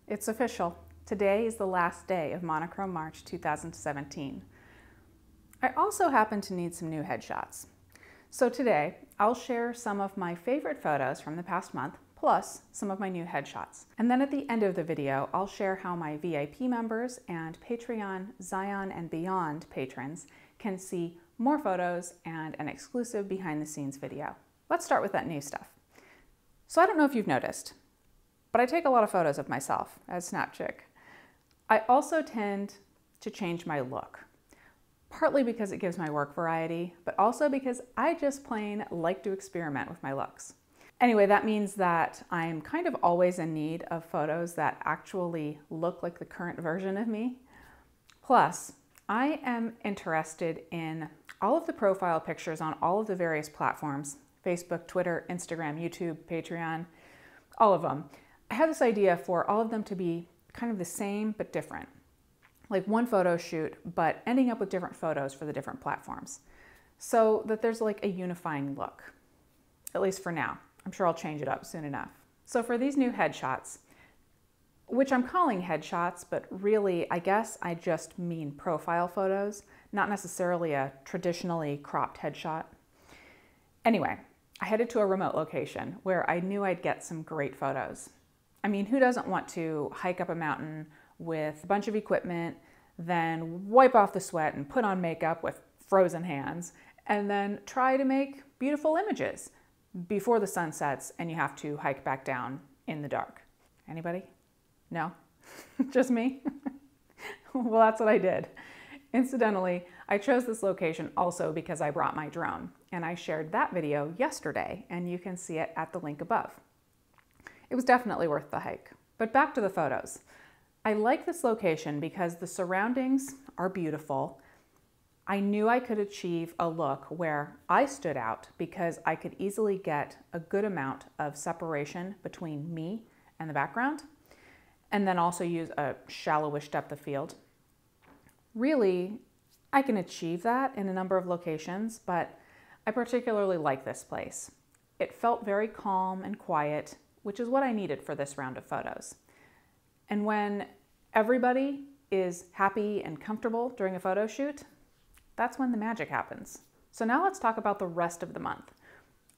It's official. Today is the last day of Monochrome March 2017. I also happen to need some new headshots. So today, I'll share some of my favorite photos from the past month, plus some of my new headshots. And then at the end of the video, I'll share how my VIP members and Patreon, Zion, and Beyond patrons can see more photos and an exclusive behind-the-scenes video. Let's start with that new stuff. So I don't know if you've noticed, but I take a lot of photos of myself as Snapchick. I also tend to change my look, partly because it gives my work variety, but also because I just plain like to experiment with my looks. Anyway, that means that I'm kind of always in need of photos that actually look like the current version of me. Plus, I am interested in all of the profile pictures on all of the various platforms: Facebook, Twitter, Instagram, YouTube, Patreon, all of them. I have this idea for all of them to be kind of the same but different. Like one photo shoot, but ending up with different photos for the different platforms. So that there's like a unifying look, at least for now. I'm sure I'll change it up soon enough. So for these new headshots, which I'm calling headshots, but really I guess I just mean profile photos, not necessarily a traditionally cropped headshot. Anyway, I headed to a remote location where I knew I'd get some great photos. I mean, who doesn't want to hike up a mountain with a bunch of equipment, then wipe off the sweat and put on makeup with frozen hands, and then try to make beautiful images before the sun sets and you have to hike back down in the dark? Anybody? No? Just me? Well, that's what I did. Incidentally, I chose this location also because I brought my drone, and I shared that video yesterday, and you can see it at the link above. It was definitely worth the hike. But back to the photos. I like this location because the surroundings are beautiful. I knew I could achieve a look where I stood out because I could easily get a good amount of separation between me and the background, and then also use a shallowish depth of field. Really, I can achieve that in a number of locations, but I particularly like this place. It felt very calm and quiet, which is what I needed for this round of photos. And when everybody is happy and comfortable during a photo shoot, that's when the magic happens. So now let's talk about the rest of the month.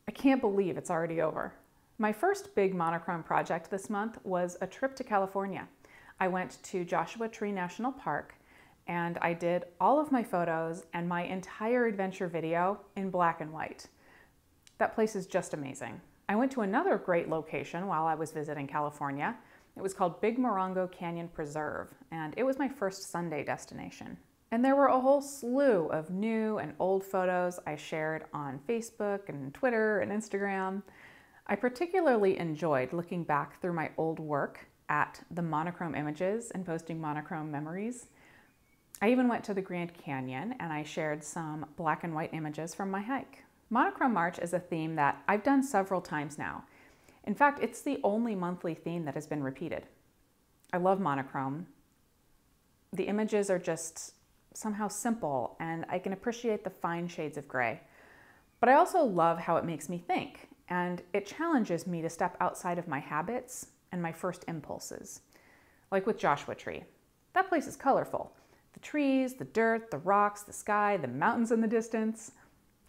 I can't believe it's already over. My first big monochrome project this month was a trip to California. I went to Joshua Tree National Park, and I did all of my photos and my entire adventure video in black and white. That place is just amazing. I went to another great location while I was visiting California. It was called Big Morongo Canyon Preserve, and it was my first Sunday destination. And there were a whole slew of new and old photos I shared on Facebook and Twitter and Instagram. I particularly enjoyed looking back through my old work at the monochrome images and posting monochrome memories. I even went to the Grand Canyon and I shared some black and white images from my hike. Monochrome March is a theme that I've done several times now. In fact, it's the only monthly theme that has been repeated. I love monochrome. The images are just somehow simple and I can appreciate the fine shades of gray. But I also love how it makes me think, and it challenges me to step outside of my habits and my first impulses. Like with Joshua Tree. That place is colorful. The trees, the dirt, the rocks, the sky, the mountains in the distance.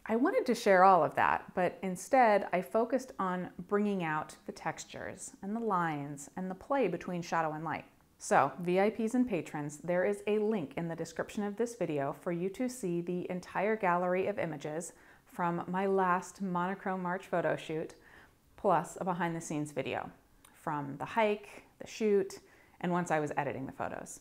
I wanted to share all of that, but instead I focused on bringing out the textures and the lines and the play between shadow and light. So, VIPs and patrons, there is a link in the description of this video for you to see the entire gallery of images from my last Monochrome March photo shoot, plus a behind-the-scenes video from the hike, the shoot, and once I was editing the photos.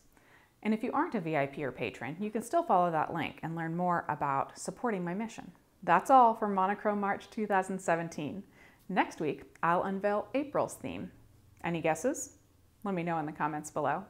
And if you aren't a VIP or patron, you can still follow that link and learn more about supporting my mission. That's all for Monochrome March 2017. Next week, I'll unveil April's theme. Any guesses? Let me know in the comments below.